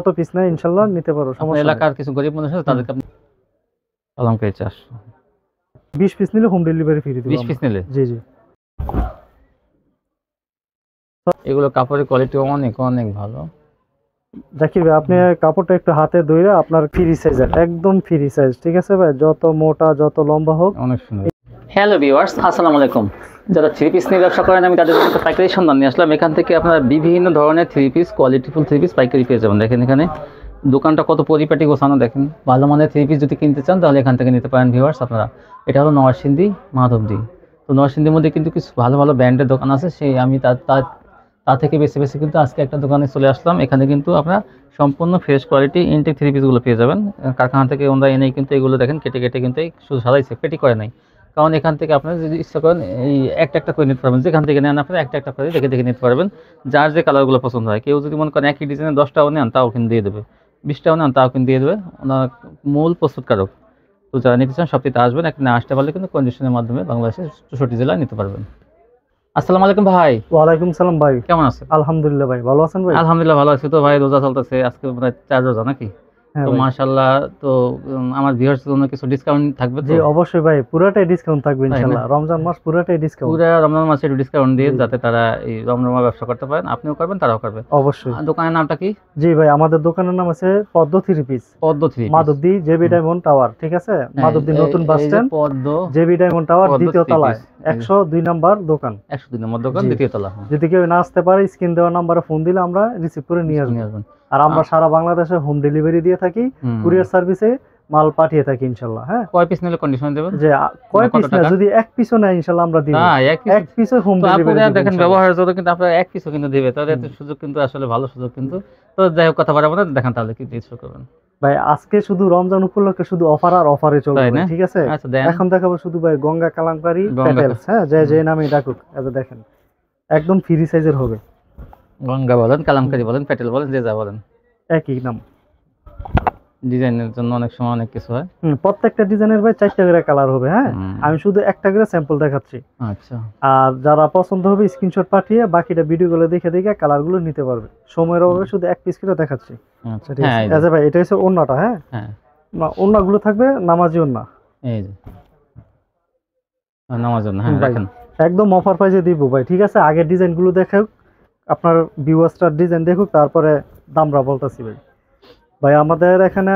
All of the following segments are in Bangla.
যত পিস নেয় ইনশাআল্লাহ নিতে পারো, সমস্যা নেই। এলাকার কিছু গরিব মানুষ আছে তাদেরকে আপনি কালামকারী 400 20 পিস নিলে হোম ডেলিভারি ফ্রি দিব 20 পিস নিলে। জি জি। এগুলো কাপড়ের কোয়ালিটি অনেক অনেক ভালো। জাকির ভাই আপনি কাপড়টা একটু হাতে ধরে আপনার ফ্রি সাইজের, একদম ফ্রি সাইজ, ঠিক আছে ভাই? যত মোটা যত লম্বা হোক। অনেক সুন্দর। হ্যালো ভিউয়ার্স, আসসালামু আলাইকুম। যারা থ্রি পিস নিয়ে ব্যবসা করেন আমি তাদের জন্য একটা পাইকারি সন্ধান নিয়ে আসলাম। এখান থেকে আপনারা বিভিন্ন ধরনের থ্রি পিস, কোয়ালিটিফুল থ্রি পিস পাইকারি পেয়ে যাবেন। দেখেন এখানে দোকানটা কত পরিপাটি গোছানো, দেখেন। ভালো মানের থ্রি পিস যদি কিনতে চান তাহলে এখান থেকে নিতে পারেন ভিউয়ার্স আপনারা। এটা হলো নরসিংদী মাধবদী। তো নরসিংদীর মধ্যে কিন্তু কিছু ভালো ভালো ব্র্যান্ডের দোকান আছে, সেই আমি তা থেকে বেছে বেছে কিন্তু আজকে একটা দোকানে চলে আসলাম। এখানে কিন্তু আপনারা সম্পূর্ণ ফ্রেশ কোয়ালিটি ইনটেক থ্রি পিসগুলো পেয়ে যাবেন। কারখানা থেকে ওনারা এনেই কিন্তু এগুলো দেখেন কেটে কেটে কিন্তু শুধু সাজাইছে, পেটি করে নাই। কারণ এখান থেকে আপনারা যদি ইচ্ছা করেন এই একটা একটা করে নিতে পারবেন, যেখান থেকে নেন আপনারা একটা একটা করে দেখে দেখে নিতে পারবেন, যার যে কালারগুলো পছন্দ হয়। কেউ যদি মনে করেন একই ডিজাইনের 10টাও নেন তাও কিন্তু দিয়ে দেবে, 20টাও নেন তাও কিন্তু দিয়ে দেবে। ওনার মূল প্রস্তুতকারক। তো যারা নিতে চান সবটিতে আসবেন, এখানে আসতে পারলে কিন্তু কন্ডিশনের মাধ্যমে বাংলাদেশের 64 জেলায় নিতে পারবেন। আসসালামু আলাইকুম ভাই। ওয়ালাইকুম সালাম ভাই, কেমন আছেন? আলহামদুলিল্লাহ ভাই, ভালো আছেন ভাই? আলহামদুলিল্লাহ ভালো আছি। তো ভাই রোজা চলতেছে, আজকে প্রায় 4 রোজা নাকি? হ্যাঁ তো ভাই। মাশাআল্লাহ। তো আমার ভিউয়ার্সদের জন্য কিছু ডিসকাউন্ট থাকবে তো? জি অবশ্যই ভাই, পুরোটাই ডিসকাউন্ট থাকবে তাই না? ইনশাআল্লাহ। রমজান মাস পুরোটাই ডিসকাউন্ট। পুরা রমজান মাসে একটু ডিসকাউন্ট দিয়ে জি। যাতে তারা এই রমরমা ব্যবসা করতে পারেন, আপনিও করবেন তারাও করবে। অবশ্যই। দোকানের নামটা কি? জি ভাই, আমাদের দোকানের নাম আছে পদ্ম থ্রি পিস, পদ্ম three piece. Madhabdi JB diamond tower, ঠিক আছে? মাধবদী নতুন বাস এই যে স্ট্যান্ড, পদ্ম জেবি ডায়মন্ড টাওয়ার, পদ্ম দ্বিতীয় থ্রি তলায়, পিস 102 নাম্বার দোকান। 102 নম্বর দোকান, জি। দ্বিতীয় তলা। যদি কেউ না আসতে পারে স্ক্রিন দেওয়া নাম্বারে ফোন দিলে আমরা রিসিভ করে নিয়ে আসবো। আসবেন। আর আমরা সারা বাংলাদেশে হোম ডেলিভারি দিয়ে থাকি, কুরিয়ার সার্ভিসে মাল পাঠিয়ে থাকি ইনশাআল্লাহ। হ্যাঁ, কয় পিস নিলে কন্ডিশন দেবেন? যে কয় কত পিস না, টাকা? যদি এক পিসও নেয় ইনশাআল্লাহ আমরা দিব। এক পিসও হোম তো ডেলিভারি আপনারা দিব দেখেন ইনশাআল্লাহ। ব্যবহারের জন্য কিন্তু আপনারা এক পিসও কিন্তু দিবে, তাহলে এত সুযোগ কিন্তু আসলে ভালো সুযোগ কিন্তু। তো যাই হোক কথা বাড়াবো না, দেখেন তাহলে কি কিছু করবেন। ভাই আজকে শুধু রমজান উপলক্ষে শুধু অফার আর অফারে চলবে তাই ভাই, না? ঠিক আছে? আচ্ছা দেন। এখন দেখাবো শুধু ভাই গঙ্গা কালামকারী গঙ্গা প্যাটেলস, হ্যাঁ, যে নামে ডাকুক। এটা দেখেন একদম ফ্রি সাইজের হবে। গঙ্গা বলেন, কালামকারী বলেন, প্যাটেল বলেন, যে যা বলেন, একই নাম। ডিজাইনের জন্য অনেক সময় অনেক কিছু হয়। প্রত্যেকটা ডিজাইনের ভাই 4টা করে কালার হবে। হ্যাঁ, আমি শুধু একটা করে স্যাম্পল দেখাচ্ছি। আচ্ছা। আর যারা পছন্দ হবে স্ক্রিনশট পাঠিয়ে বাকিটা ভিডিওগুলো দেখে দেখে কালারগুলো নিতে পারবে। সময়ের অভাবে শুধু এক পিস করে দেখাচ্ছি। আচ্ছা ঠিক হ্যাঁ, আছে? আচ্ছা ভাই, এটা হচ্ছে ওন্নাটা। হ্যাঁ, হ্যাঁ না ওন্নাগুলো থাকবে নামাজি ওন্না। এই যে নামার জন্য, হ্যাঁ ভাই রাখেন। একদম অফার প্রাইসে দিব ভাই, ঠিক আছে? আগে ডিজাইনগুলো দেখুক, আপনার ভিউয়ার্সটার ডিজাইন দেখুক, তারপরে দামরা বলতাছি ভাই। ভাই আমাদের এখানে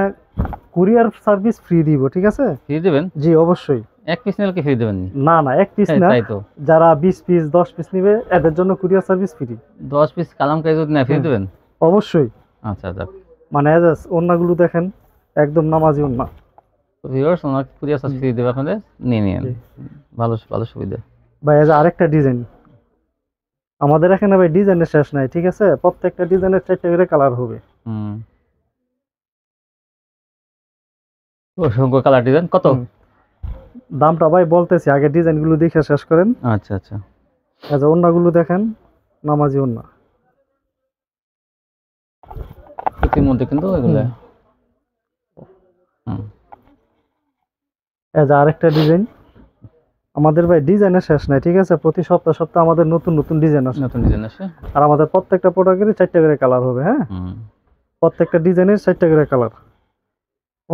কুরিয়ার সার্ভিস ফ্রি দিব, ঠিক আছে? ফ্রি দিবেন? জি অবশ্যই। এক পিস নিলে কি ফ্রি দিবেন? না না, এক পিস না, তাই তো। যারা 20 পিস 10 পিস নিবে এদের জন্য courier service free. 10 piece Kalamkari যদি না ফ্রি দিবেন? অবশ্যই। আচ্ছা যাক। মানে ওন্নাগুলো দেখেন একদম নামাজি ওন্না। তো ভিউয়ার্স ওনার কুরিয়ার সার্ভিস ফ্রি দেবে আপনাদের, নিয়ে নিন। ভালো ভালো সুবিধা। ভাই এই যে আরেকটা ডিজাইন, আমাদের এখানে ভাই ডিজাইনের শেষ নাই, ঠিক আছে? প্রত্যেকটা ডিজাইনের 4টা করে কালার হবে। অসংখ্য কালার ডিজাইন। কত দামটা ভাই বলতেছি, আগে ডিজাইনগুলো দেখে শেষ করেন। আচ্ছা আচ্ছা। এই যে ওন্নাগুলো দেখেন, নামাজি ওন্না। এর মধ্যে কিন্তু এগুলো এই যে আরেকটা ডিজাইন, আমাদের ভাই ডিজাইনের শেষ নাই, ঠিক আছে? প্রতি সপ্তাহ সপ্তাহ আমাদের নতুন নতুন ডিজাইন আসে। নতুন ডিজাইন আসে। আর আমাদের প্রত্যেকটা প্রোডাক্টেরই 4টা করে কালার হবে। হ্যাঁ, প্রত্যেকটা ডিজাইনের 4টা করে কালার।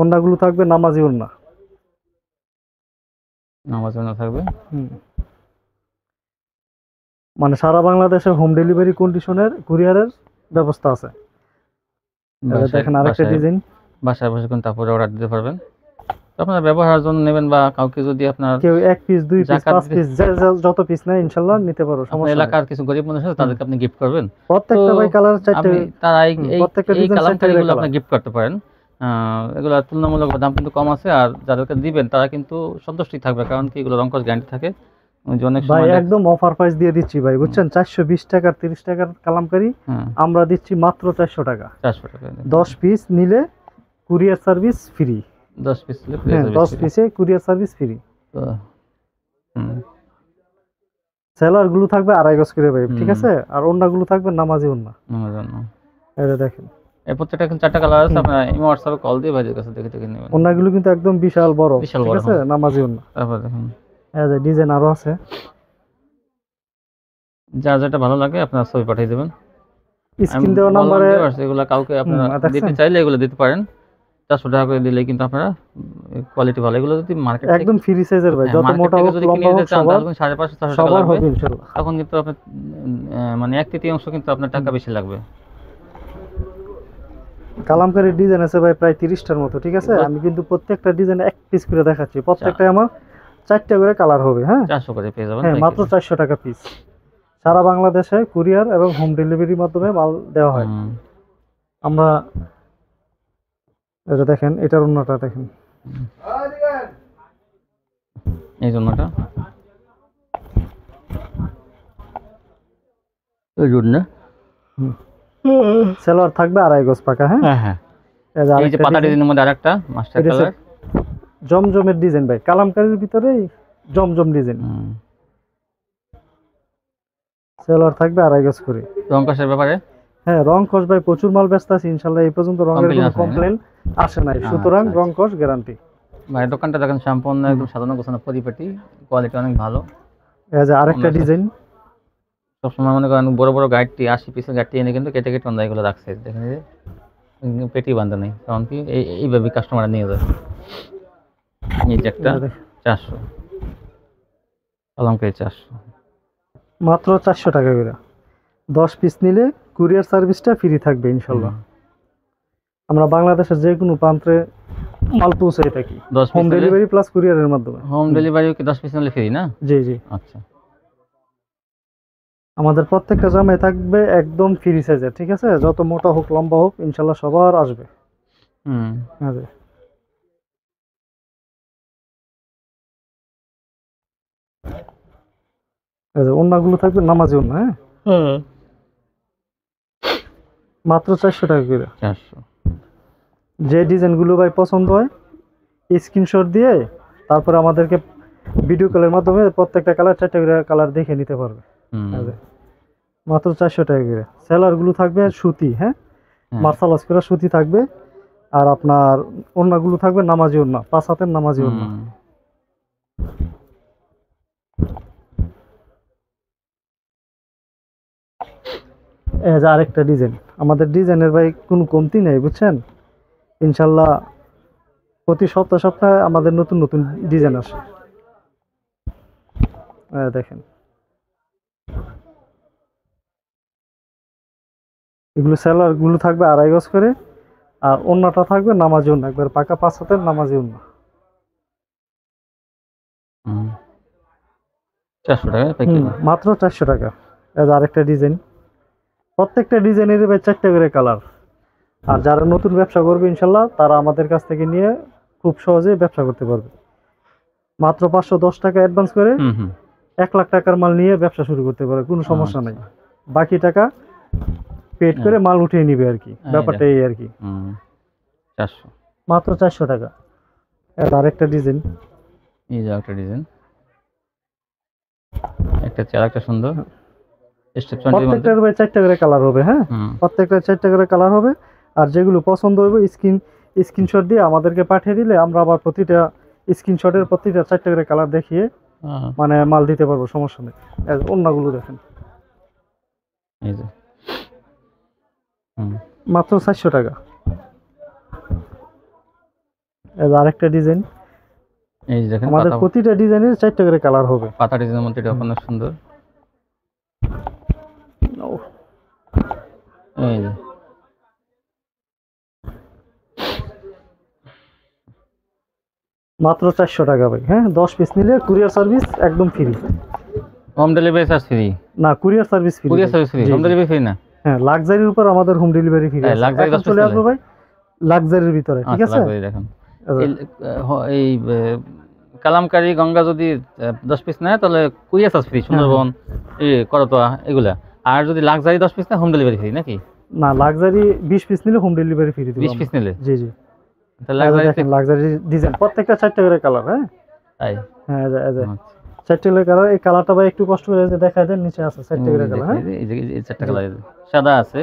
ওন্নাগুলো থাকবে নামাজি ওন্না। নামাজি ওন্না থাকবে। মানে সারা বাংলাদেশে হোম ডেলিভারি কন্ডিশনের কুরিয়ারের ব্যবস্থা আছে। দেখেন আরেকটা ডিজাইন, বাসায় বসে কিন্তু তারপরে অর্ডার দিতে পারবেন। আপনারা ব্যবহারের জন্য নেবেন বা কাউকে যদি আপনার কেউ 1 পিস 2 পিস 5 পিস যত পিস নেয় ইনশাআল্লাহ নিতে পারো, সমস্যা নেই। এলাকার কিছু গরিব মানুষ আছে তাদেরকে আপনি গিফট করবেন। প্রত্যেকটা ভাই কালার 4টা, তারা এই প্রত্যেকটা ডিজাইন 4টা কালামকারীগুলো আপনি গিফট করতে পারেন। এগুলো তুলনামূলক দাম কিন্তু কম আছে, আর যাদেরকে দিবেন তারা কিন্তু সন্তুষ্টি থাকবে, কারণ কি এগুলো রংকশ গ্যারান্টি থাকে। ভাই একদম অফার প্রাইস দিয়ে দিচ্ছি ভাই, বুঝছেন? 420 টাকার 30 টাকার কালামকারী আমরা দিচ্ছি মাত্র 400 টাকা। 400 টাকা 10 পিস নিলে কুরিয়ার সার্ভিস ফ্রি। 10 পিস নিলে 10 পিসে কুরিয়ার সার্ভিস ফ্রি। তো সেলার গুলো থাকবে 2.5 গজ করে ভাই, ঠিক আছে? আর ওন্নাগুলো থাকবে নামাজি ওন্না। এটা দেখেন এই প্রত্যেকটা কিন্তু 4টা কালার আছে, আপনারা ইমো হোয়াটসঅ্যাপে কল দিয়ে ভাইদের কাছে দেখে দেখে নেবেন। ওন্নাগুলো কিন্তু একদম বিশাল বড়, ঠিক আছে? নামাজি ওন্না। তারপর দেখুন এই যে ডিজাইন আরো আছে, যার যেটা ভালো লাগে আপনারা ছবি পাঠিয়ে দেবেন। স্ক্রিন দেওয়া নাম্বারে এগুলো কাউকে আপনারা দেখছেন? দিতে চাইলে এগুলো দিতে পারেন, 400 টাকা করে দিলে কিন্তু আপনারা কোয়ালিটি ভালো। এগুলো যদি মার্কেট থেকে একদম ফ্রি সাইজের ভাই, যত মার্কেট মোটা থেকে হোক যদি কিনে লম্বা নিতে হোক চান সবার তাহলে 550 600 টাকা সবার লাগবে। হবে ইনশাল্লাহ। তখন কিন্তু আপনার মানে 1/3 কিন্তু আপনার টাকা বেশি লাগবে। কালামকারীর ডিজাইন আছে ভাই প্রায় 30টার মতো, ঠিক আছে? আমি কিন্তু প্রত্যেকটা ডিজাইন এক পিস করে দেখাচ্ছি, প্রত্যেকটাই আমার 4টা করে কালার হবে। হ্যাঁ 400 করে পেয়ে যাবেন হ্যাঁ, মাত্র পাইকারি। 400 টাকা পিস। সারা বাংলাদেশে কুরিয়ার এবং হোম ডেলিভারির মাধ্যমে মাল দেওয়া হয়। হুম, আমরা এটা দেখেন, এটার অন্যটা দেখেন, এই জন্যটা এই জন্য সেলোয়ার থাকবে 2.5 গজ পাকা। হ্যাঁ হ্যাঁ হ্যাঁ, এই যে এই যে আরেকটা পাতা ডিজাইন, ডিজাইনের মধ্যে আরেকটা মাস্টার এটা হচ্ছে কালার। জমজমের ডিজাইন ভাই, কালামকারীর ভিতরে জমজম ডিজাইন। সেলোয়ার থাকবে 2.5 গজ করে। রং কষের ব্যাপারে হ্যাঁ, রং কস ভাই প্রচুর মাল ব্যস্ত আছে ইনশাল্লাহ, এই পর্যন্ত রঙের Complain কোনো আসে নাই না? কমপ্লেন আসে নাই, সুতরাং আচ্ছা, রং কস গ্যারান্টি। ভাই দোকানটা দেখেন সম্পূর্ণ একদম সাজানো গোছানো পরিপাটি, কোয়ালিটি অনেক ভালো। এই যে আরেকটা অন্য ডিজাইন, সবসময় মনে করেন বড় বড় গাড়িটি 80 পিসের গাড়িটি এনে কিন্তু কেটে কেটে অন্যায় এগুলো রাখছে, দেখেন এই যে পেটি বান্ধা নেই, কারণ কি এইভাবে কাস্টমার নিয়ে যায়। এই যে একটা 400 কালামকারী 400 মাত্র 400 টাকা করে। 10 পিস নিলে কুরিয়ার সার্ভিসটা ফ্রি থাকবে ইনশাল্লাহ। আমরা বাংলাদেশের যে কোনো প্রান্তে মাল পৌঁছে থাকি, 10 হোম পিস ডেলিভারি প্লাস কুরিয়ারের মাধ্যমে। হোম ডেলিভারি কি 10 পিস নিলে ফ্রি না? জি জি, আচ্ছা, আমাদের প্রত্যেকটা জামাই থাকবে একদম ফ্রি সাইজের, ঠিক আছে? যত মোটা হোক লম্বা হোক ইনশাল্লাহ সবার আসবে। হুম, হ্যাঁ জি। এই যে ওন্নাগুলো থাকবে নামাজি ওন্না। হ্যাঁ মাত্র 400 টাকা করে। 400 যে ডিজাইনগুলো ভাই পছন্দ হয় স্ক্রিনশট দিয়ে তারপরে আমাদেরকে ভিডিও কলের মাধ্যমে প্রত্যেকটা কালার 4টা করে কালার দেখে নিতে পারবে। হুম, এই যে মাত্র 400 টাকা করে। সেলারগুলো থাকবে সুতি, হ্যাঁ হ্যাঁ, মার্শালাস করা সুতি থাকবে। আর আপনার ওন্নাগুলো থাকবে নামাজি ওন্না, 5 হাতের নামাজি ওন্না। হুম, এই যে আরেকটা ডিজাইন, আমাদের ডিজাইনের ভাই কোনো কমতি নেই বুঝছেন, ইনশাল্লাহ প্রতি সপ্তাহে আমাদের নতুন নতুন ডিজাইন আসে। দেখেন এগুলো সেলার গুলো থাকবে 2.5 গজ করে, আর ওন্নাটা থাকবে নামাজি ওন্না, একবার পাকা 5 হাতের নামাজি ওন্না। হুম, 400 টাকা পাইকারি। মাত্র 400 টাকা। এই যে আরেকটা ডিজাইন, প্রত্যেকটা ডিজাইনের ভাই 4টা করে কালার। আর যারা নতুন ব্যবসা করবে ইনশাল্লাহ তারা আমাদের কাছ থেকে নিয়ে খুব সহজেই ব্যবসা করতে পারবে। মাত্র 510 টাকা অ্যাডভান্স করে হুম হুম, 1 লাখ টাকার মাল নিয়ে ব্যবসা শুরু করতে পারে, কোনো সমস্যা নাই। বাকি টাকা পেড করে মাল উঠিয়ে নিবে আর কি, ব্যাপারটা এই আর কি। হুম, 400 মাত্র 400 টাকা। আর আরেকটা ডিজাইন, এই যে একটা ডিজাইন, একটা চেয়ার, একটা সুন্দর স্টেপ 20 মধ্যে। প্রত্যেকটার ভাই 4টা করে কালার হবে। হ্যাঁ হুম, প্রত্যেকটা 4টা করে কালার হবে। আর যেগুলো পছন্দ হবে স্ক্রিনশট দিয়ে আমাদেরকে পাঠিয়ে দিলে আমরা আবার প্রতিটা স্ক্রিনশটের প্রতিটা 4টা করে কালার দেখিয়ে হ্যাঁ, মানে মাল দিতে পারবো, সমস্যা নেই। অন্যগুলো দেখেন এই যে হুম, মাত্র 400 টাকা। এই যে আরেকটা ডিজাইন, এই যে দেখেন আমাদের পাতা প্রতিটা ডিজাইনের 4টা করে কালার হবে। পাতা ডিজাইনের মধ্যে এটা অনেক সুন্দর। এই যে মাত্র 400 টাকা ভাই। হ্যাঁ 10 পিস নিলে কুরিয়ার সার্ভিস একদম free. Home delivery charge free? না, courier service free. Courier service free, home delivery free না? হ্যাঁ লাক্সারির উপর আমাদের হোম ডেলিভারি ফ্রি আছে। লাক্সারি এখন 10 পিস চলে আসবো ভাই লাক্সারির ভিতরে, ঠিক আচ্ছা, আছে? লাক্সারি দেখেন এই কালামকারী গঙ্গা যদি 10 পিস নেয় তাহলে courier charge free, Sundarban Karatoya এগুলা। আর যদি লাক্সারি 10 পিস নেয় হোম ডেলিভারি ফ্রি নাকি? না, লাক্সারি 20 পিস নিলে হোম ডেলিভারি ফ্রি দিব। 20 পিস নিলে? জি জি। তাহলে লাক্সারি দেখেন লাক্সারি ডিজাইন প্রত্যেকটা 4টা করে কালার। হ্যাঁ তাই? হ্যাঁ এই যে আচ্ছা, 4টা করে কালার। এই কালারটা ভাই একটু কষ্ট করে যে দেখায় দেন, নিচে আছে 4টা করে কালার। হ্যাঁ এই যে এই 4টা কালার, সাদা আছে,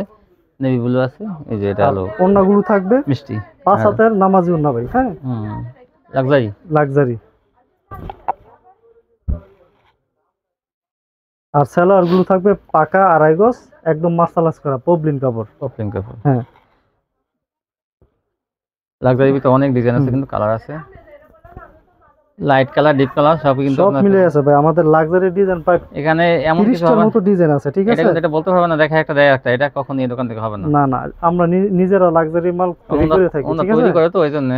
নেভি ব্লু আছে, এই যে এটা হলো ওন্নাগুলো থাকবে মিষ্টি 5 হাতের নামাজি ওন্না ভাই। হ্যাঁ লাক্সারি লাক্সারি। আর সেলোয়ার গুলো থাকবে পাকা 2.5 গজ, একদম মার্শালাইজ করা পবলিন কাপড়। পপলিন কাপড়। হ্যাঁ লাক্সারি ভিতরে অনেক ডিজাইন আছে, কিন্তু কালার আছে লাইট কালার, ডিপ কালার, সবই কিন্তু সব আপনার মিলে আছে ভাই, আমাদের লাক্সারি ডিজাইন প্রায় এখানে এমন কিছু 30টার হবে মতো ডিজাইন আছে, ঠিক এটা আছে। কিন্তু এটা বলতে হবে না, দেখা একটা দেয় একটা, এটা কখন এই দোকান থেকে হবে না। না না, আমরা নিজেরা লাক্সারি মাল তৈরি করে থাকি, ওনারা ঠিক তৈরি আছে। করে তো, ওই জন্য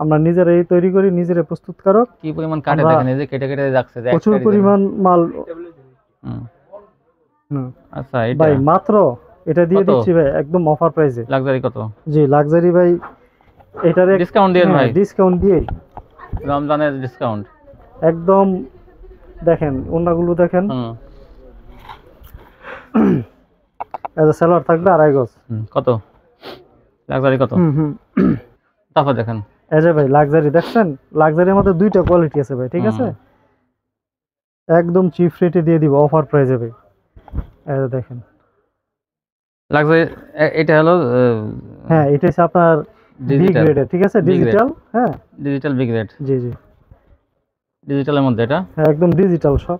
আমরা নিজেরাই তৈরি করি, নিজেরাই প্রস্তুতকারক। কি পরিমাণ কাটে আমরা দেখেন, এই যে কেটে কেটে রাখছে যে প্রচুর একটা পরিমাণ মাল। হুম। হুম। আচ্ছা এটা ভাই মাত্র এটা দিয়ে কত? দিচ্ছি ভাই একদম অফার প্রাইসে। লাক্সারি কত? জি লাক্সারি ভাই এটার ডিসকাউন্ট দিন ভাই, ডিসকাউন্ট দিয়ে রমজানের ডিসকাউন্ট। একদম দেখেন ওন্নাগুলো দেখেন, হুম। এজ সেলোয়ার থাকবে 2.5 গজ। কত লাক্সারি কত? তারপর দেখেন এই যে ভাই লাক্সারি দেখছেন, লাক্সারির মধ্যে 2টা কোয়ালিটি আছে ভাই, ঠিক আছে। একদম চিপ রেটে দিয়ে দিব অফার প্রাইসে ভাই। এই যে দেখেন, লাক্সারি এটা হলো হ্যাঁ এটা হচ্ছে আপনার বি ডিজিটাল, গ্রেডের, ঠিক আছে, B grade। ডিজিটাল। হ্যাঁ ডিজিটাল বিগ রেট, জি জি, ডিজিটালের মধ্যে এটা হ্যাঁ একদম ডিজিটাল সব,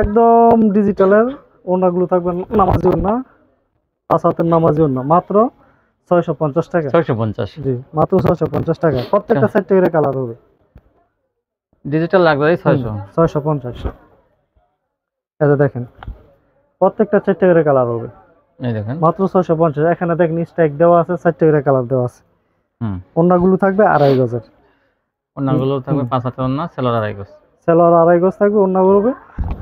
একদম ডিজিটালের। ওনাগুলো থাকবে নামাজি ওন্না, 5 হাতের নামাজি ওন্না, মাত্র 650 টাকা। 650। জি মাত্র 650 টাকা, প্রত্যেকটা সেট করে কালার হবে। Digital luxury 600। 650। এটা দেখেন প্রত্যেকটা 4টা করে কালার হবে, এই দেখেন। মাত্র 650। এখানে দেখেন স্ট্যাক দেওয়া আছে, 4টা করে কালার দেওয়া আছে। হুম। ওন্নাগুলো থাকবে 2.5 গজের, ওনাগুলো থাকবে 5 হাতের ওন্না, সেলোয়ার 2.5 গজ। সেলোয়ার 2.5 গজ থাকবে, ওন্নাগুলো হবে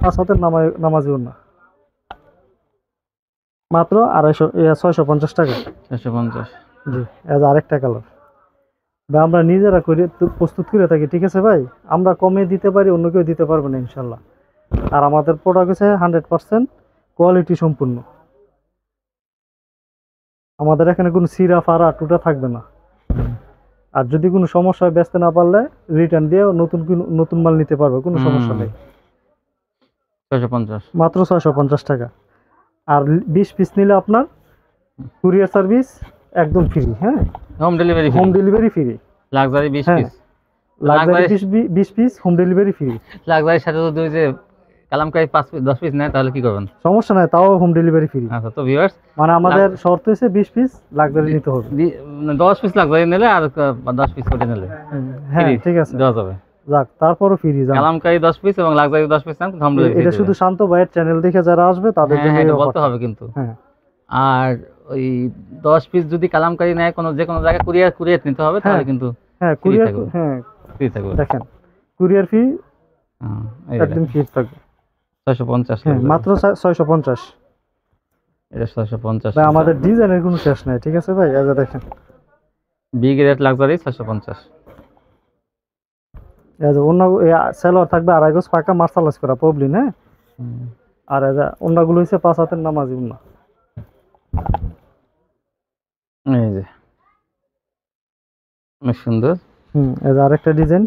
5 হাতের নামাজি ওন্না, মাত্র 650 টাকা। 650। জি এজ আরেকটা কালার ভাই, আমরা নিজেরা করে প্রস্তুত করে থাকি, ঠিক আছে ভাই। আমরা কমে দিতে পারি, অন্য কেউ দিতে পারবে না ইনশাল্লাহ। আর আমাদের প্রোডাক্ট হচ্ছে 100% কোয়ালিটি সম্পূর্ণ। আমাদের এখানে কোনো সিরা ফারা টুটা থাকবে না। আর যদি কোনো সমস্যা হয় বেচতে না পারলে রিটার্ন দিয়ে নতুন মাল নিতে পারবে, কোনো সমস্যা নেই। 650। মাত্র 650 টাকা। আর 20 পিস নিলে আপনার কুরিয়ার সার্ভিস একদম ফ্রি। হ্যাঁ home delivery, home delivery free. Luxury 20 হ্যাঁ piece, luxury 20 piece home delivery free. লাক্সারির সাথে যদি ওই যে কালামকারী 5 পিস 10 পিস নেয় তাহলে কি করবেন? সমস্যা নাই, তাও হোম ডেলিভারি ফ্রি। আচ্ছা, তো ভিউয়ার্স মানে আমাদের শর্ত হচ্ছে 20 পিস লাক্সারি নিতে হবে। 10 পিস লাক্সারি নিলে আর 10 পিস করে নিলে হ্যাঁ free ঠিক আছে, দেওয়া যাবে। যাক তারপরও ফ্রি জান। কালামকারী 10 পিস এবং লাক্সারি 10 পিস নেন, হোম ডেলিভারি। এটা শুধু শান্ত ভাইয়ের চ্যানেল দেখে যারা আসবে তাদের জন্য হ্যাঁ, এই এটা বলতে offer। হবে কিন্তু। হ্যাঁ আর ওই 10 পিস যদি কালামকারী নেয় কোনো যে কোনো জায়গায় কুরিয়ার নিতে হবে, তাহলে কিন্তু হ্যাঁ free কুরিয়ার, থাকবে। হ্যাঁ ফ্রি থাকবে। দেখেন কুরিয়ার ফি এই একদম ফ্রি থাকবে। 650। হ্যাঁ মাত্র 650। এটা 650 ভাই আমাদের ডিজাইনের কোনো শেষ নাই, ঠিক আছে ভাই। এই যে দেখেন বিগ রেট লাক্সারি 650। এই যে অন্য সেলোয়ার থাকবে 2.5 গজ পাকা মার্শালাইজ করা পবলিন। হ্যাঁ আর এই যে অন্যগুলো হচ্ছে 5 হাতের নামাজি ওন্না। এই যে অনেক সুন্দর। এই যে আরেকটা ডিজাইন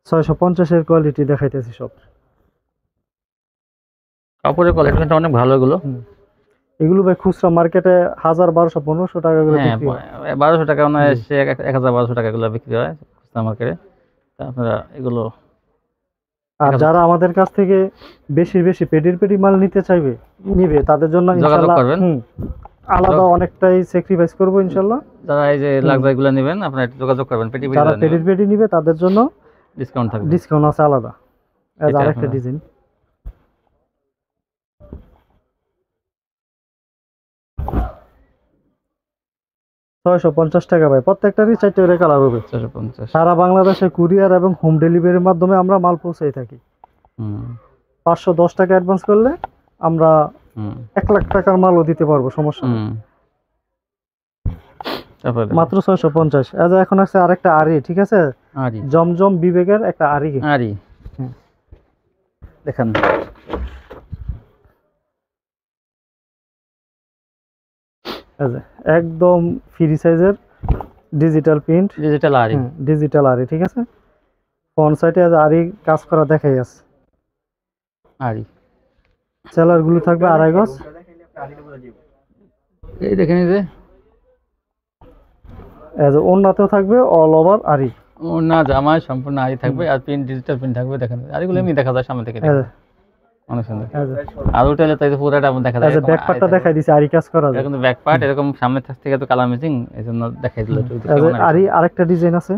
650 এর কোয়ালিটি দেখাইতেছি সব। কাপড়ের কোয়ালিটিটা অনেক ভালো এগুলো। এগুলো ভাই খুচরা মার্কেটে 1000, 1200, 1500 টাকা করে হ্যাঁ, বিক্রি হয়। 1200 টাকা মনে হয়, 1000-1200 টাকা এগুলো বিক্রি হয় খুচরা মার্কেটে। আপনারা এগুলো আর যারা আমাদের কাছ থেকে বেশি বেশি পেডি মাল নিতে চাইবে নিবে, তাদের জন্য যোগাযোগ ইনশাআল্লাহ করবেন। আলাদা অনেকটাই স্যাক্রিফাইস করব ইনশাআল্লাহ। যারা এই যে লাক্সারিগুলো নেবেন, আপনারা একটু যোগাযোগ করবেন। যারা পেডি নিবে তাদের জন্য ডিসকাউন্ট থাকবে, ডিসকাউন্ট আছে আলাদা। এই যে আরেকটা ডিজাইন 650 টাকা ভাই, প্রত্যেকটারই 4টা করে কালার হবে। 650। সারা বাংলাদেশে কুরিয়ার এবং হোম ডেলিভারির মাধ্যমে আমরা মাল পৌঁছাই থাকি। 510 টাকা অ্যাডভান্স করলে আমরা 1 লাখ টাকার মালও দিতে পারবো, সমস্যা নেই। মাত্র 650। এই যে এখন আছে আরেকটা আরি, ঠিক আছে, জমজম বিবেকের একটা আরি। দেখেন একদম ফ্রি সাইজের ডিজিটাল প্রিন্ট, ডিজিটাল আরি, ঠিক আছে। ফ্রন্ট সাইডে আরি কাজ করা দেখাই আছে। সেলার গুলো থাকবে 2.5 গজ। এই দেখেন, এই যে ওন্নাতেও থাকবে অল ওভার আরি, ওন্না জামায় সম্পূর্ণ আরি থাকবে, আর প্রিন্ট ডিজিটাল প্রিন্ট থাকবে। দেখেন আরিগুলো এমনি দেখা যায় সামনে থেকে। অনেক সুন্দর। এই যে আর ওটা তাই তো পুরোটা আমরা দেখা যায় ব্যাক পার্টটা দেখাই দিছি আরি কাজ করা যায়। এরকম ব্যাক পার্ট এরকম সামনের থেকে তো কালার ম্যাচিং এজন্য দেখাই দিল একটু এই যে আরি আরেকটা ডিজাইন আছে।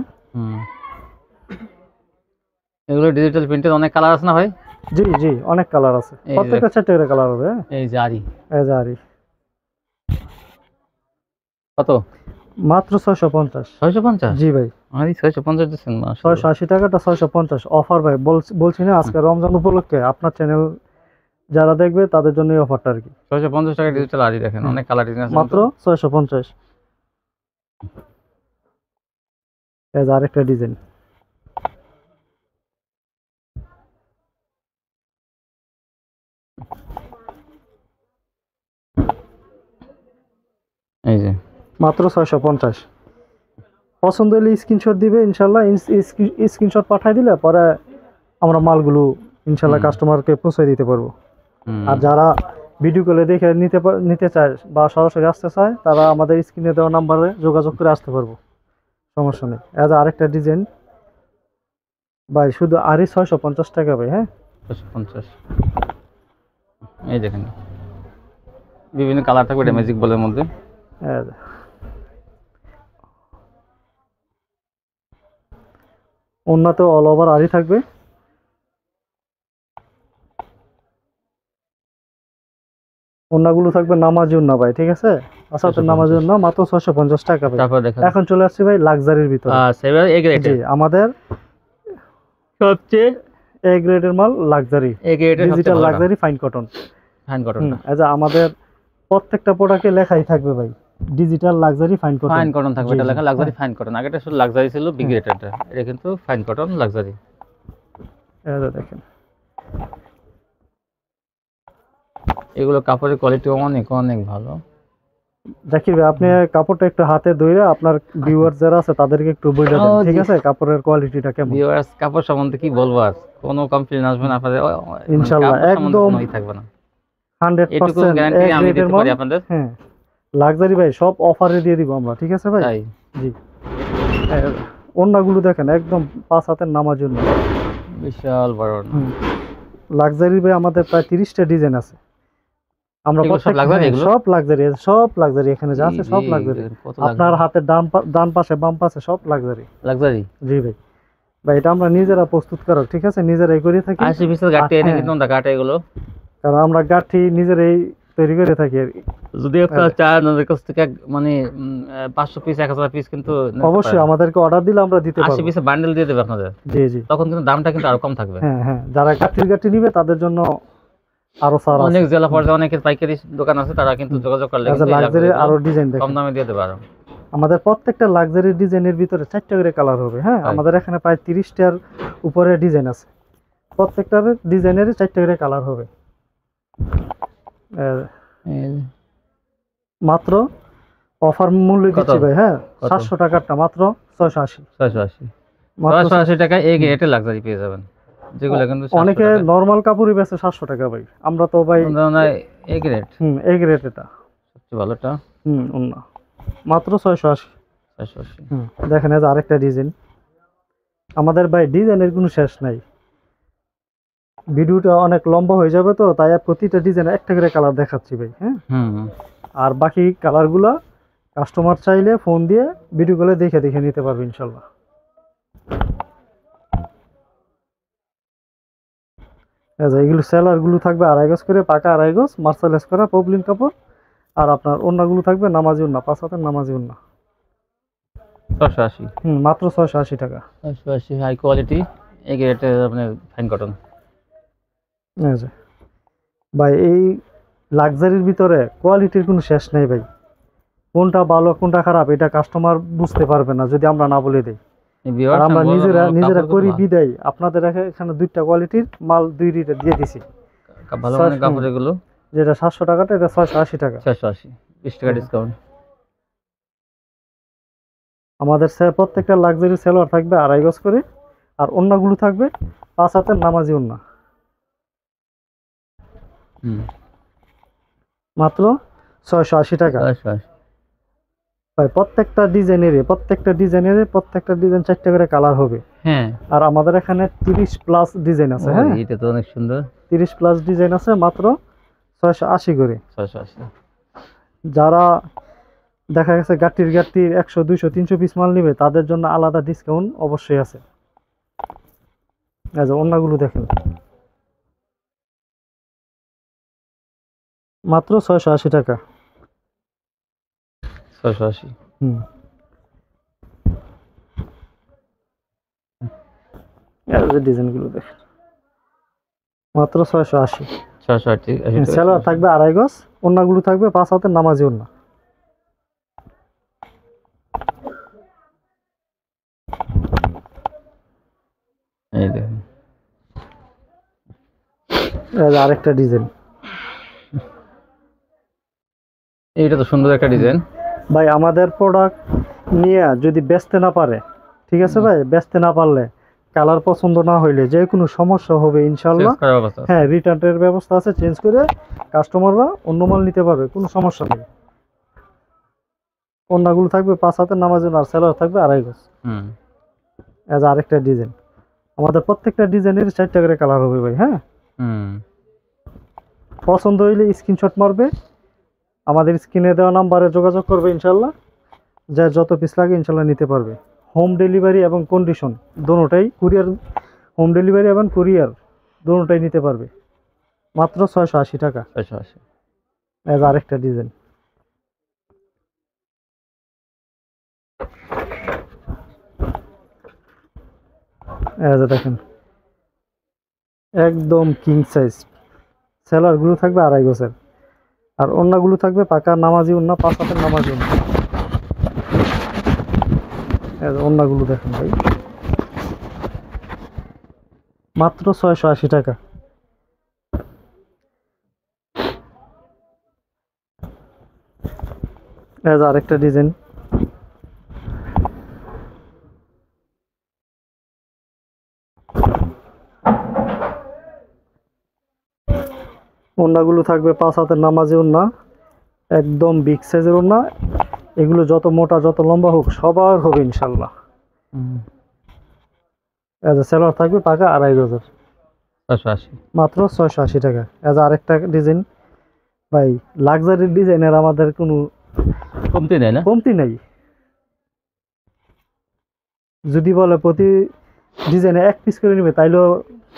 এগুলো ডিজিটাল প্রিন্টের অনেক কালার আছে না ভাই? জি জি অনেক কালার আছে, এই যে প্রত্যেকটা 4টা করে কালার হবে। এই যে আরি এই যে আরি কত? মাত্র 650। 650? জি ভাই আরি 650 দিচ্ছেন? মাশাআল্লাহ। 680 টাকাটা 650 অফার ভাই। বলছি না আজকে রমজান উপলক্ষে আপনার চ্যানেল যারা দেখবে তাদের জন্য এই অফারটা আর কি। 650 টাকা ডিজিটাল আরি দেখেন অনেক কালার ডিজাইন আছে মাত্র 650। এই যে আরেকটা ডিজাইন। এই যে মাত্র 650। পছন্দ হলে স্ক্রিনশট দিবে ইনশাল্লাহ, স্ক্রিনশট পাঠিয়ে দিলে পরে আমরা মালগুলো ইনশাল্লাহ কাস্টমারকে পৌঁছে দিতে পারবো। আর যারা ভিডিও কলে দেখে নিতে চায় বা সরাসরি আসতে চায় তারা আমাদের স্ক্রিনে দেওয়া নাম্বারে যোগাযোগ করে আসতে পারবো, সমস্যা নেই। এজ আরেকটা ডিজাইন ভাই, শুধু আরই 650 টাকা ভাই। হ্যাঁ 650। এই দেখেন বিভিন্ন কালার থাকবে এটা ম্যাজিক বলের মধ্যে। উন্নত অল ওভার আরই থাকবে। ওন্নাগুলো থাকবে নামাজি ওন্না ভাই, ঠিক আছে? আচ্ছা তো নামাজি ওন্না মাত্র 650 টাকা ভাই। তারপর দেখেন এখন চলে আসছি ভাই লাক্সারির ভিতরে। এবার এ গ্রেড, জি আমাদের সবচেয়ে এ গ্রেডের মাল লাক্সারি, এ গ্রেডের digital luxury fine cotton. Fine cotton আচ্ছা আমাদের প্রত্যেকটা প্রোডাক্টে লেখাই থাকবে ভাই digital luxury fine cotton. Fine cotton থাকবে, এটা লেখা লাক্সারি ফাইন কটন। আগেটা শুধু লাক্সারি ছিল বি গ্রেডেরটা, এটা কিন্তু ফাইন কটন লাক্সারি। এই দেখেন এগুলো কাপড়ের কোয়ালিটি অনেক অনেক ভালো। জাকির ভাই আপনি কাপড়টা একটু হাতে ধরে আপনার ভিউয়ার যারা আছে তাদেরকে একটু বলে দেন, ঠিক আছে? কাপড়ের কোয়ালিটিটা কেমন? ভিউয়ার্স কাপড় সম্বন্ধে কি বলবো, আর কোনো কমপ্লেইন আসবে না আপনাদের ইনশাআল্লাহ একদম থাকবে না, 100% গ্যারান্টি এক আমি দিতে রেটের মাল। পারি আপনাদের। হ্যাঁ লাক্সারি ভাই সব অফারে দিয়ে দিব আমরা, ঠিক আছে ভাই? তাই জি ওন্নাগুলো দেখেন একদম 5 হাতের নামার জন্য বিশাল বড়। লাক্সারি ভাই আমাদের প্রায় 30টা ডিজাইন আছে। আমরা সব লাক্সারি এখানে যা আছে সব লাক্সারি। আপনার হাতের ডান পাশে বাম পাশে সব লাক্সারি। লাক্সারি জি ভাই। ভাই এটা আমরা নিজেরা প্রস্তুত করা, ঠিক আছে? নিজেরাই করে থাকি। 80 পিসের গাঁটি এনে কিন্তু আমরা কাটে এগুলো, কারণ আমরা গাঁঠি নিজেরাই তৈরি করে থাকি আর কি। যদি আপনারা চান আমাদের কাছ থেকে মানে 500 পিস 1000 পিস কিন্তু অবশ্যই আমাদেরকে অর্ডার দিলে আমরা দিতে পারবো। 80 পিসের বান্ডেল দিয়ে দেব আপনাদের। জি জি তখন কিন্তু দামটা কিন্তু আরো কম থাকবে। হ্যাঁ হ্যাঁ যারা গাঁঠি নিবে তাদের জন্য আরো ছাড় আছে। অনেক জেলা পর্যায়ে অনেকের পাইকারি দোকান আছে, তারা কিন্তু যোগাযোগ করলে লাক্সারি আরো ডিজাইন দেখেন কম দামে দিয়ে দেব। আর আমাদের প্রত্যেকটা লাক্সারি ডিজাইনের ভিতরে 4টা করে কালার হবে। হ্যাঁ আমাদের এখানে প্রায় 30টার উপরে ডিজাইন আছে, প্রত্যেকটার ডিজাইনের 4টা করে কালার হবে। মাত্র অফার মূল্য দিচ্ছি ভাই। হ্যাঁ 700 টাকারটা মাত্র 680। 680 টাকায় এই এটা লাক্সারি পেয়ে যাবেন, যেগুলো কিন্তু অনেকে নরমাল কাপড়ই বেচে 700 টাকা ভাই। আমরা তো ভাই এ গ্রেড। এ গ্রেড এটা সবচেয়ে ভালোটা। ওন্না মাত্র 680। দেখেন এই যে আরেকটা ডিজাইন। আমাদের ভাই ডিজাইনের কোনো শেষ নাই, ভিডিওটা অনেক লম্বা হয়ে যাবে তো তাই প্রতিটা ডিজাইনের একটা করে কালার দেখাচ্ছি ভাই। হ্যাঁ আর বাকি কালারগুলো কাস্টমার চাইলে ফোন দিয়ে ভিডিও কলে দেখে দেখে নিতে পারবে ইনশাল্লাহ। এগুলো সেলারগুলো থাকবে 2.5 গজ করে, পাকা 2.5 গজ মার্সেলাইজ করা পবলিন কাপড়। আর আপনার ওন্নাগুলো থাকবে নামাজি ওন্না, 5 হাতের নামাজি ওন্না। 680। মাত্র 680 টাকা। 680 হাই কোয়ালিটি এই গ্রেডের আপনার ফাইন কটন। ভাই এই লাক্সারির ভিতরে কোয়ালিটির কোনো শেষ নেই ভাই। কোনটা ভালো কোনটা খারাপ এটা কাস্টমার বুঝতে পারবে না যদি আমরা না বলে দিই। আর আমরা নিজেরা করি বিদায় আপনাদের এখানে 2টা কোয়ালিটির মাল 2টা দিয়ে দিছি। ভালো মানের কাপড় এগুলো, যেটা 700 টাকাটা এটা 680 টাকা। 680 20 টাকা ডিসকাউন্ট। আমাদের প্রত্যেকটা লাক্সারি সেলোয়ার থাকবে 2.5 গজ করে, আর ওন্নাগুলো থাকবে 5 হাতের নামাজি ওন্না। মাত্র 680 টাকা। ভাই প্রত্যেকটা ডিজাইনের প্রত্যেকটা ডিজাইন 4টা করে কালার হবে। হ্যাঁ, আর আমাদের এখানে 30 প্লাস ডিজাইন আছে। হ্যাঁ, এটা তো অনেক সুন্দর। 30 প্লাস ডিজাইন আছে, মাত্র 680 করে। 680। যারা দেখা গেছে গাট্টির 100 200 300 পিস মাল নিবে, তাদের জন্য আলাদা ডিসকাউন্ট অবশ্যই আছে। এই যে অন্যগুলো দেখেন, মাত্র 680 টাকা। 680। হুম, এই যে ডিজাইনগুলো দেখেন, মাত্র 680। 680। সেলার থাকবে 2.5 গজ, অন্যগুলো থাকবে 5 হাতের নামাজি ওন্না। এই দেখেন, এই যে আরেকটা ডিজাইন। এইটা তো সুন্দর একটা ডিজাইন। ভাই আমাদের প্রোডাক্ট নিয়ে যদি বেচতে না পারে, ঠিক আছে ভাই, বেচতে না পারলে, কালার পছন্দ না হইলে যে কোনো সমস্যা হবে ইনশাল্লাহ। চেঞ্জ করার অবস্থা আছে। হ্যাঁ, রিটার্নের ব্যবস্থা আছে, চেঞ্জ করে কাস্টমাররা অন্য মাল নিতে পারবে, কোনো সমস্যা নেই। অন্যগুলো থাকবে 5 হাতের নামাজ, আর সেলার থাকবে 2.5 গজ। হুম, এজ আরেকটা ডিজাইন। আমাদের প্রত্যেকটা ডিজাইনের 4টা করে কালার হবে ভাই। হ্যাঁ, হুম, পছন্দ হইলে স্ক্রিনশট মারবে, আমাদের স্ক্রিনে দেওয়া নাম্বারে যোগাযোগ করবে ইনশাল্লাহ। যা যত পিস লাগে ইনশাল্লাহ নিতে পারবে। হোম ডেলিভারি এবং কন্ডিশন দোনোটাই, কুরিয়ার, হোম ডেলিভারি এবং কুরিয়ার দোনোটাই নিতে পারবে, মাত্র 680 টাকা। 680। এজ আরেকটা ডিজাইন। এজ দেখেন, একদম কিং সাইজ। সেলারগুলো থাকবে 2.5 গজের, আর অন্যগুলো থাকবে পাকা নামাজি ওন্না, 5 হাতের নামাজি ওন্না। অন্যগুলো দেখেন ভাই, মাত্র 680 টাকা। এজ আরেকটা ডিজাইন। ওন্নাগুলো থাকবে 5 হাতের নামাজি ওন্না, একদম বিগ সাইজের ওন্না। এগুলো যত মোটা যত লম্বা হোক সবার হবে ইনশাল্লাহ। এজ সেলার থাকবে পাকা 2.5 গজের, 680। মাত্র 680 টাকা। এজ আরেকটা ডিজাইন। ভাই লাক্সারি ডিজাইনের আমাদের কোনো কমতি নেই না? কমতি নাই। যদি বলে প্রতি ডিজাইনে 1 পিস করে নিবে, তাইলেও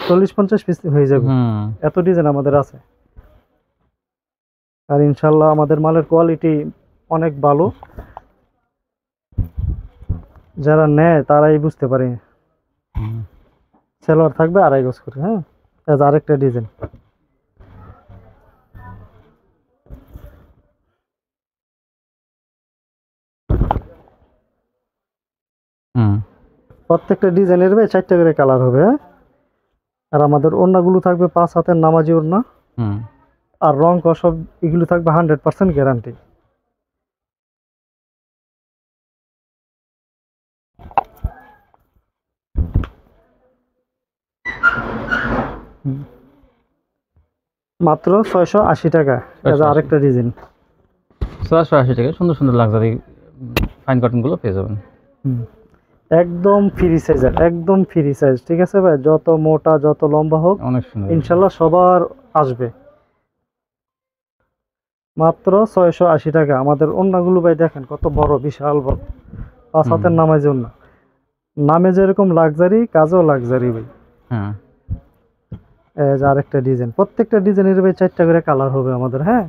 40-50 পিস হয়ে যাবে, হুম, এত ডিজাইন আমাদের আছে। আর ইনশাল্লাহ আমাদের মালের কোয়ালিটি অনেক ভালো, যারা নেয় তারাই বুঝতে পারে। সেলোয়ার থাকবে 2.5 গজ করে। হ্যাঁ, এজ আরেকটা ডিজাইন। হুম, প্রত্যেকটা ডিজাইনের 4টা করে কালার হবে। হ্যাঁ, আর আমাদের ওড়নাগুলো থাকবে 5 হাতের নামাজি ওড়না, হুম। আর রং সব এগুলো থাকবে 100% গ্যারান্টি। মাত্র 680 টাকা। এটা 680 আরেকটা ডিজাইন। 680 টাকা সুন্দর সুন্দর লাক্সারি ফাইন কটনগুলো পেয়ে যাবেন। একদম ফ্রি সাইজের, একদম ফ্রি সাইজ। ঠিক আছে ভাই, যত মোটা যত লম্বা হোক অনেক সুন্দর। ইনশাল্লাহ সবার আসবে। মাত্র 680 টাকা। আমাদের ওন্নাগুলো ভাই দেখেন কত বড়, বিশাল বড়, 5 হাতের নামাজ ওন্না। নামে যেরকম লাক্সারি, কাজও লাক্সারি ভাই। হ্যাঁ, এই যে আরেকটা ডিজাইন। প্রত্যেকটা ডিজাইনের ভাই 4টা করে কালার হবে আমাদের। হ্যাঁ,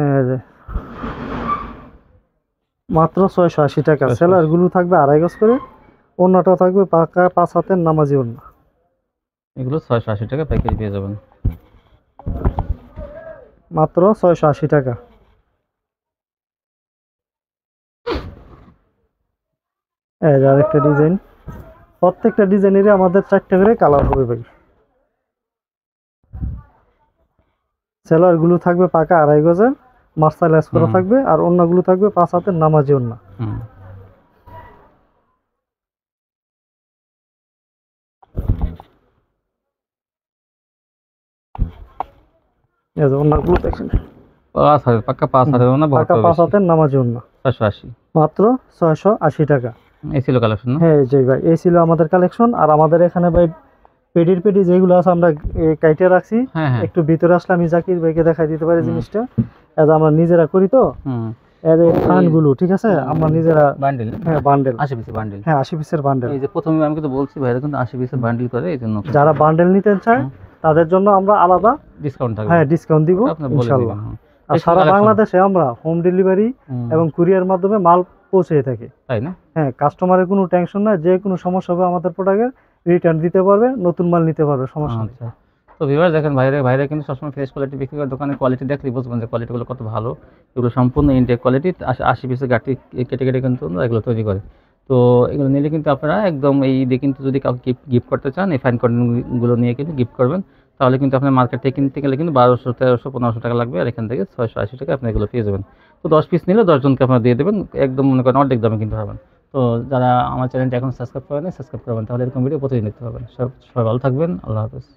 এই যে মাত্র 680 টাকা। সেলার গুলো থাকবে 2.5 গজ করে, ওন্নাটা থাকবে পাকা 5 হাতের নামাজি ওন্না। এগুলো 680 টাকা প্যাকেজ পেয়ে যাবেন। মাত্র 680 টাকা। এই যে আরেকটা ডিজাইন। প্রত্যেকটা ডিজাইনেরই আমাদের 4টা করে কালার হবে ভাই। সেলার গুলো থাকবে পাকা 2.5 গজের, মার্সালাইজ করা থাকবে, আর ওন্নাগুলো থাকবে 5 হাতের নামাজি ওন্না। এই যে ওন্নাগুলো দেখেন, 5,000 পাক্কা 5,000 না পাকা 5 হাতের নামাজি ওড়না 680 মাত্র 680 টাকা। এই ছিল কালেকশন না? হ্যাঁ জি ভাই, এই ছিল আমাদের কালেকশন। আর আমাদের এখানে ভাই পেডি যেগুলো আছে আমরা কাইটে রাখছি, হ্যাঁ হ্যাঁ একটু ভিতরে আসলে আমি জাকির ভাইকে দেখাই দিতে পারি জিনিসটা। এজ আমরা নিজেরা করি তো, হুম এজ এই ফানগুলো ঠিক আছে আমরা নিজেরা। বান্ডেল হ্যাঁ বান্ডেল, 80 পিসের বান্ডেল। হ্যাঁ 80 পিসের বান্ডেল। এই যে প্রথমে আমি কিন্তু বলছি ভাইরা কিন্তু 80 পিসের বান্ডেল করে, এই জন্য যারা বান্ডেল নিতে চায় তাদের জন্য আমরা আলাদা ডিসকাউন্ট থাকবে। হ্যাঁ ডিসকাউন্ট দিব আপনি বলে ইনশাআল্লাহ। দিবেন। আর সারা বাংলাদেশে আমরা হোম ডেলিভারি এবং কুরিয়ার মাধ্যমে মাল পৌঁছে থাকি। তাই না? হ্যাঁ, কাস্টমারের কোনো টেনশন নাই, যে কোনো সমস্যা হবে আমাদের প্রোডাক্টের রিটার্ন দিতে পারবে, নতুন মাল নিতে পারবে, সমস্যা নেই। আচ্ছা, তো ভিউয়ার দেখেন ভাইরা কিন্তু সবসময় ফ্রেশ কোয়ালিটি বিক্রি করে, দোকানের কোয়ালিটি দেখলেই বুঝবেন যে কোয়ালিটিগুলো কত ভালো। এগুলো সম্পূর্ণ ইনটেক কোয়ালিটি, 80 পিসের গাঠি কেটে কিন্তু এগুলো তৈরি করে। তো এগুলো নিলে কিন্তু আপনারা একদম এই দিয়ে কিন্তু যদি কাউকে গিফট করতে চান, এই ফাইন কন্টেন্টগুলো নিয়ে কিন্তু গিফট করবেন, তাহলে কিন্তু আপনার মার্কেট থেকে কিনতে গেলে কিন্তু 1200, 1300, 1500 টাকা লাগবে, আর এখান থেকে 680 টাকা আপনি এগুলো পেয়ে যাবেন। তো 10 পিস নিলে 10 জনকে আপনারা দিয়ে দেবেন, একদম মনে করেন অর্ধেক দামে কিনতে পারবেন। তো যারা আমার চ্যানেলটা এখন সাবস্ক্রাইব করেন, সাবস্ক্রাইব করবেন, তাহলে এরকম ভিডিও প্রতিদিন দেখতে পাবেন। সবাই ভালো থাকবেন, আল্লাহ হাফেজ।